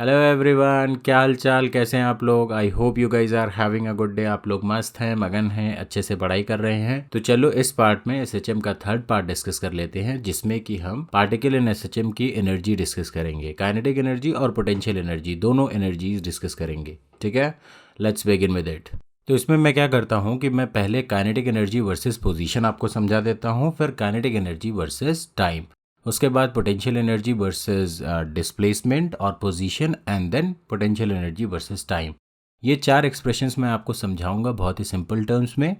Hello everyone, क्या हाल चाल, कैसे हैं आप लोग। I hope you guys are having a good day. आप लोग मस्त हैं, मगन हैं, अच्छे से पढ़ाई कर रहे हैं। तो चलो इस पार्ट में एसएचएम का थर्ड पार्ट डिस्कस कर लेते हैं, जिसमें कि हम पार्टिकल इन एसएचएम की एनर्जी डिस्कस करेंगे। काइनेटिक एनर्जी और पोटेंशियल एनर्जी, दोनों एनर्जीज डिस्कस करेंगे। ठीक है, लेट्स बिगिन विद इट। तो इसमें मैं क्या करता हूँ कि मैं पहले काइनेटिक एनर्जी वर्सेस पोजीशन आपको समझा देता हूँ, फिर काइनेटिक एनर्जी वर्सेस टाइम, उसके बाद पोटेंशियल एनर्जी वर्सेस डिस्प्लेसमेंट और position, and then potential energy versus time. ये चार एक्सप्रेशंस मैं आपको समझाऊंगा बहुत ही सिंपल टर्म्स में।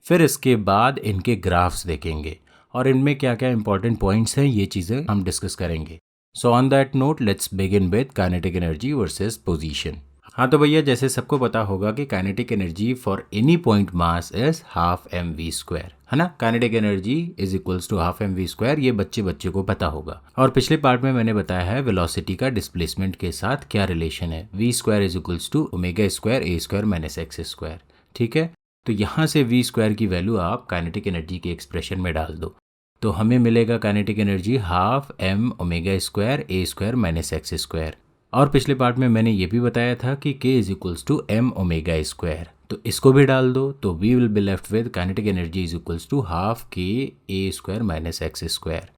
फिर इसके बाद इनके ग्राफ्स देखेंगे और इनमें क्या क्या इंपॉर्टेंट पॉइंट्स हैं, ये चीज़ें हम डिस्कस करेंगे। So on that note let's begin with kinetic energy versus position. हाँ तो भैया, जैसे सबको पता होगा कि kinetic energy for any point mass is half m v square, है ना। Kinetic energy is equals to half m v square, ये बच्चे बच्चे को पता होगा। और पिछले पार्ट में मैंने बताया है वेलोसिटी का डिस्प्लेसमेंट के साथ क्या रिलेशन है। V square is equals to omega square A square minus x square. ठीक है, तो यहाँ से वी स्क्वायर की वैल्यू आप काइनेटिक एनर्जी के एक्सप्रेशन में डाल दो, तो हमें मिलेगा kinetic energy half M omega square ए स्क्वायर माइनस एक्स स्क्वायर। और पिछले पार्ट में मैंने ये भी बताया था कि k is equals to m omega square, तो इसको भी डाल दो, तो we will be left with kinetic energy is equals to half के ए स्क्वायर माइनस एक्स स्क्वायर।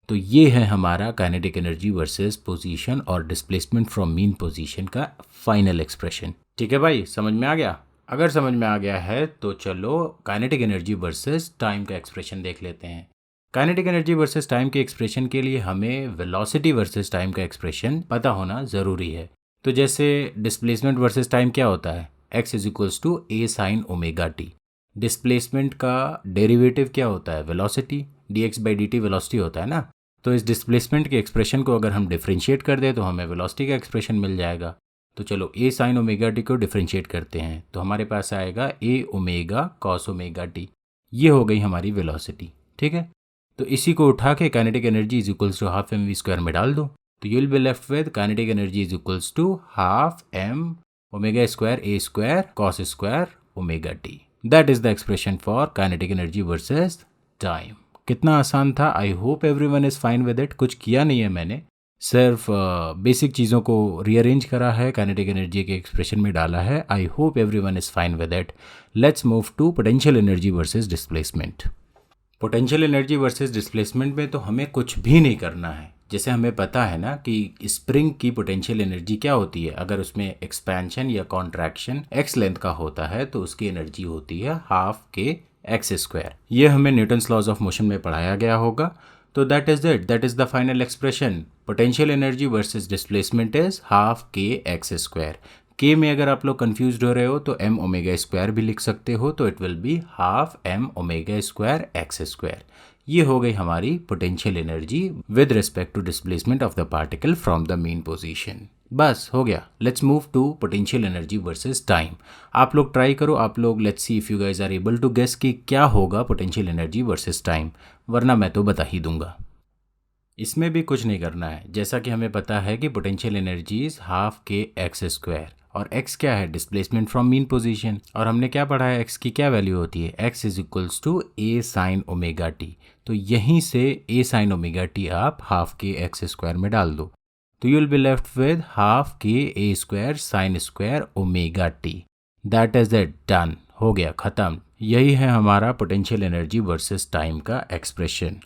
तो ये है हमारा काइनेटिक एनर्जी वर्सेस पोजीशन और डिस्प्लेसमेंट फ्रॉम मीन पोजीशन का फाइनल एक्सप्रेशन। ठीक है भाई, समझ में आ गया। अगर समझ में आ गया है तो चलो काइनेटिक एनर्जी वर्सेस टाइम का एक्सप्रेशन देख लेते हैं। काइनेटिक एनर्जी वर्सेस टाइम के एक्सप्रेशन के लिए हमें वेलोसिटी वर्सेस टाइम का एक्सप्रेशन पता होना ज़रूरी है। तो जैसे डिस्प्लेसमेंट वर्सेस टाइम क्या होता है, x is equals to A sine omega t. Displacement का डेरिवेटिव क्या होता है, velocity, dx by dt velocity होता है ना। तो इस डिस्प्लेसमेंट के एक्सप्रेशन को अगर हम डिफ्रेंशिएट कर दें तो हमें वेलोसिटी का एक्सप्रेशन मिल जाएगा। तो चलो ए साइन ओमेगा टी को डिफ्रेंशिएट करते हैं, तो हमारे पास आएगा ए ओमेगा कॉस ओमेगा टी। ये हो गई हमारी वेलोसिटी। ठीक है, तो इसी को उठा के kinetic energy is equals to half m v square में डाल दो, तो you will be left with kinetic energy is equals to half M omega square A square cos square omega T. That is the expression for kinetic energy versus time. कितना आसान था, I hope everyone is fine with it. कुछ किया नहीं है मैंने, सिर्फ basic चीज़ों को रीअरेंज करा है, काइनेटिक एनर्जी के एक्सप्रेशन में डाला है। I hope everyone is fine with it. Let's move to potential energy versus displacement. Potential energy versus displacement में तो हमें कुछ भी नहीं करना है। जैसे हमें पता है ना कि स्प्रिंग की पोटेंशियल एनर्जी क्या होती है, अगर उसमें एक्सपेंशन या कॉन्ट्रैक्शन एक्स लेंथ का होता है तो उसकी एनर्जी होती है हाफ के एक्स स्क्वायर। ये हमें न्यूटन्स लॉज ऑफ मोशन में पढ़ाया गया होगा। तो that is it, that is the final expression. Potential energy versus displacement is half K X square. के में अगर आप लोग कंफ्यूज हो रहे हो तो एम ओमेगा स्क्वायर भी लिख सकते हो, तो it will be half M omega square x square. ये हो गई हमारी potential energy with respect to displacement of the particle from the mean position. बस हो गया। Let's move to potential energy versus time. आप लोग ट्राई करो, आप लोग let's see if you guys are able to guess कि क्या होगा पोटेंशियल एनर्जी वर्सेस टाइम, वरना मैं तो बता ही दूंगा। इसमें भी कुछ नहीं करना है, जैसा कि हमें पता है कि potential energy is half K X square, और x क्या है, डिस्प्लेसमेंट फ्रॉम मीन पोजीशन। और हमने क्या पढ़ा है, x की क्या वैल्यू होती है, x is equals to A sine omega T. तो यहीं से ए साइन ओमेगा टी आप हाफ के एक्स स्क्वायर में डाल दो, तो you will be left with half के ए square sine square omega T. That is it, done, हो गया, खत्म। यही है हमारा पोटेंशियल एनर्जी वर्सेस टाइम का एक्सप्रेशन।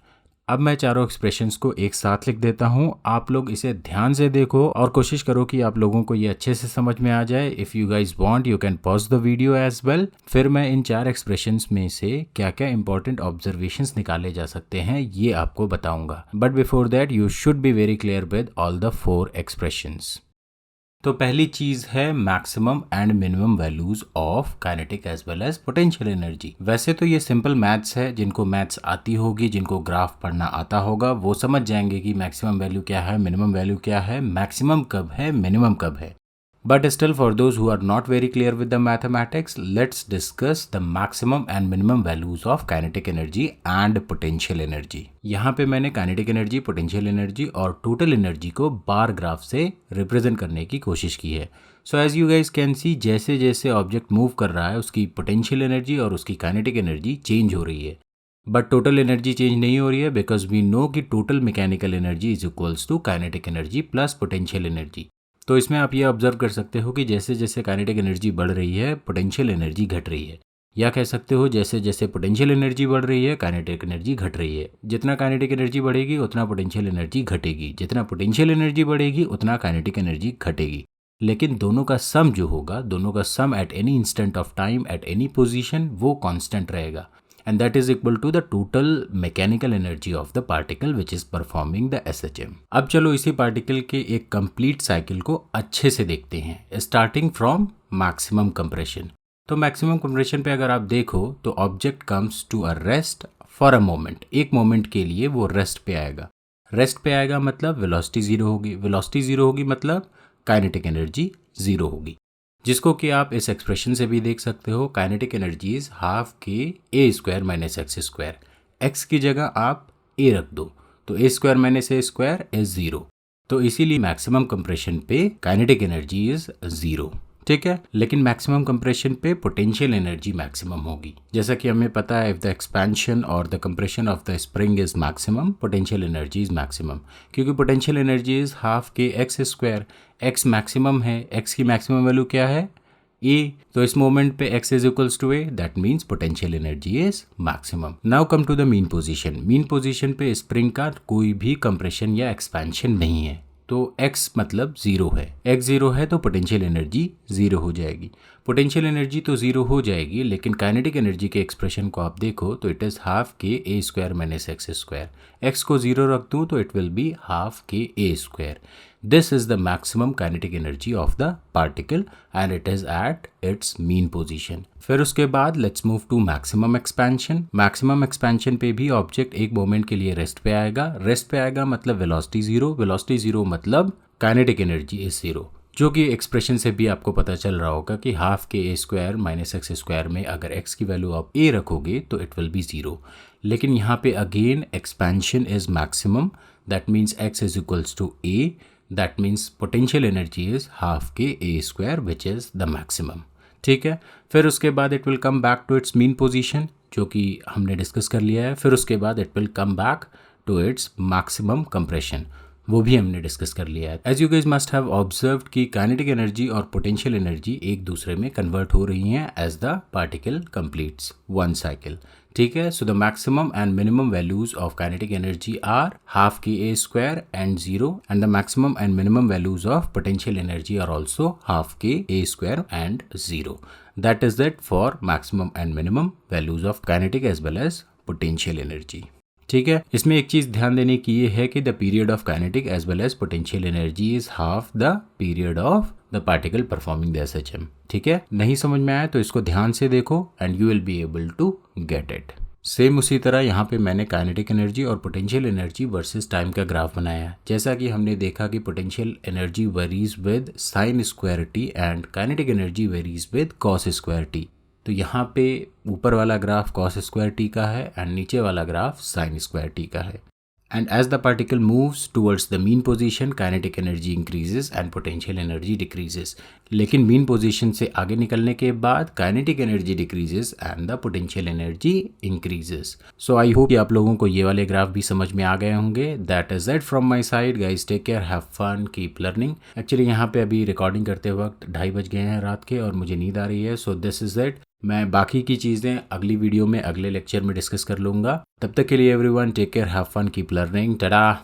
अब मैं चारों एक्सप्रेशंस को एक साथ लिख देता हूँ, आप लोग इसे ध्यान से देखो और कोशिश करो कि आप लोगों को ये अच्छे से समझ में आ जाए। If you guys want you can pause the video as well. फिर मैं इन चार एक्सप्रेशंस में से क्या क्या इंपॉर्टेंट ऑब्जर्वेशंस निकाले जा सकते हैं ये आपको बताऊंगा, but before that you should be very clear with all the 4 expressions. तो पहली चीज है maximum and minimum values of kinetic as well as potential energy. वैसे तो ये सिंपल मैथ्स है, जिनको मैथ्स आती होगी, जिनको ग्राफ पढ़ना आता होगा, वो समझ जाएंगे कि मैक्सिमम वैल्यू क्या है, मिनिमम वैल्यू क्या है, मैक्सिमम कब है, मिनिमम कब है। But still, for those who are not very clear with the mathematics, let's discuss the maximum and minimum values of kinetic energy and potential energy. यहाँ पे मैंने kinetic energy, potential energy और total energy को bar graph से represent करने की कोशिश की है। So as you guys can see, जैसे जैसे ऑब्जेक्ट मूव कर रहा है उसकी पोटेंशियल एनर्जी और उसकी काइनेटिक एनर्जी चेंज हो रही है, बट टोटल एनर्जी चेंज नहीं हो रही है, बिकॉज वी नो कि total mechanical energy is equals to kinetic energy plus potential energy. तो इसमें आप ये ऑब्जर्व कर सकते हो कि जैसे जैसे काइनेटिक एनर्जी बढ़ रही है पोटेंशियल एनर्जी घट रही है, या कह सकते हो जैसे जैसे पोटेंशियल एनर्जी बढ़ रही है काइनेटिक एनर्जी घट रही है। जितना काइनेटिक एनर्जी बढ़ेगी उतना पोटेंशियल एनर्जी घटेगी, जितना पोटेंशियल एनर्जी बढ़ेगी उतना काइनेटिक एनर्जी घटेगी। लेकिन दोनों का सम जो होगा, दोनों का sum at any instant of time at any position वो कांस्टेंट रहेगा, and that is equal to the total mechanical energy of the particle which is performing the SHM। अब चलो इसी पार्टिकल के एक कंप्लीट साइकिल को अच्छे से देखते हैं, स्टार्टिंग फ्रॉम मैक्सिमम कंप्रेशन। तो मैक्सिमम कंप्रेशन पे अगर आप देखो तो object comes to a rest for a moment, एक मोमेंट के लिए वो रेस्ट पे आएगा। रेस्ट पे आएगा मतलब वेलोसिटी जीरो होगी, वेलोसिटी जीरो होगी मतलब काइनेटिक एनर्जी जीरो होगी, जिसको कि आप इस एक्सप्रेशन से भी देख सकते हो। काइनेटिक एनर्जी इज हाफ के ए square minus x square. X की जगह आप ए रख दो तो A square minus A square is zero. तो इसीलिए मैक्सिमम कंप्रेशन पे काइनेटिक एनर्जी इज जीरो, ठीक है। लेकिन मैक्सिमम कंप्रेशन पे पोटेंशियल एनर्जी मैक्सिमम होगी। जैसा कि हमें पता है, इफ द एक्सपेंशन और the compression of the spring is maximum, potential energy is maximum, क्योंकि potential energy is half K X square. X maximum है, एक्स की मैक्सिमम वैल्यू क्या है ए, तो इस मोमेंट पे x is equals to A, that means potential energy is maximum. Now come to the mean position. Mean position पे spring का कोई भी कंप्रेशन या एक्सपेंशन नहीं है, तो x मतलब जीरो है। x जीरो है तो पोटेंशियल एनर्जी जीरो हो जाएगी। पोटेंशियल एनर्जी तो जीरो हो जाएगी, लेकिन काइनेटिक एनर्जी के एक्सप्रेशन को आप देखो तो इट इज हाफ के ए square minus x square. X को जीरो रख दूँ तो इट विल बी हाफ के ए square. This is the maximum kinetic energy of the particle and it is at its mean position. फिर उसके बाद let's move to maximum expansion. Maximum expansion पे भी ऑब्जेक्ट एक मोमेंट के लिए रेस्ट पे आएगा। रेस्ट पे आएगा मतलब वेलोसिटी जीरो, वेलोसिटी जीरो मतलब काइनेटिक एनर्जी इज जीरो, जो कि एक्सप्रेशन से भी आपको पता चल रहा होगा कि हाफ के ए स्क्वायर माइनस एक्स स्क्वायर में अगर एक्स की वैल्यू आप ए रखोगे तो इट विल बी जीरो। लेकिन यहाँ पे again expansion is maximum, that means X is equals to A, that means potential energy is half के ए square which is the maximum, ठीक है। फिर उसके बाद it will come back to its mean position, जो कि हमने डिस्कस कर लिया है। फिर उसके बाद it will come back to its maximum compression, वो भी हमने डिस्कस कर लिया है। As you guys must have observed कि काइनेटिक एनर्जी और पोटेंशियल एनर्जी एक दूसरे में कन्वर्ट हो रही हैं as the particle completes one cycle, ठीक है। So the maximum and minimum values of kinetic energy are half के ए square and zero, and the maximum and minimum values of potential energy are also half के ए square and zero. That is it for maximum and minimum values of kinetic as well as potential energy, ठीक है। इसमें एक चीज ध्यान देने की ये है कि the period of kinetic as well as potential energy is half the period of the particle performing the SHM, ठीक है। नहीं समझ में आया तो इसको ध्यान से देखो and you will be able to get it. Same उसी तरह यहाँ पे मैंने काइनेटिक एनर्जी और पोटेंशियल एनर्जी वर्सेस टाइम का ग्राफ बनाया। जैसा कि हमने देखा कि potential energy varies with sine square t and kinetic energy varies with cos square t. तो यहाँ पे ऊपर वाला ग्राफ कॉस स्क्वायर टी का है एंड नीचे वाला ग्राफ साइन स्क्वायर टी का है। And as the particle moves towards the mean position kinetic energy increases and potential energy decreases. लेकिन मीन पोजीशन से आगे निकलने के बाद kinetic energy decreases and the potential energy increases. So I hope कि आप लोगों को ये वाले ग्राफ भी समझ में आ गए होंगे। That is it from my side guys, take care, have fun, keep learning. Actually यहाँ पे अभी रिकॉर्डिंग करते वक्त 2:30 बज गए हैं रात के और मुझे नींद आ रही है। So this is it. मैं बाकी की चीज़ें अगली वीडियो में अगले लेक्चर में डिस्कस कर लूँगा। तब तक के लिए everyone take care, have fun, keep learning, Tata.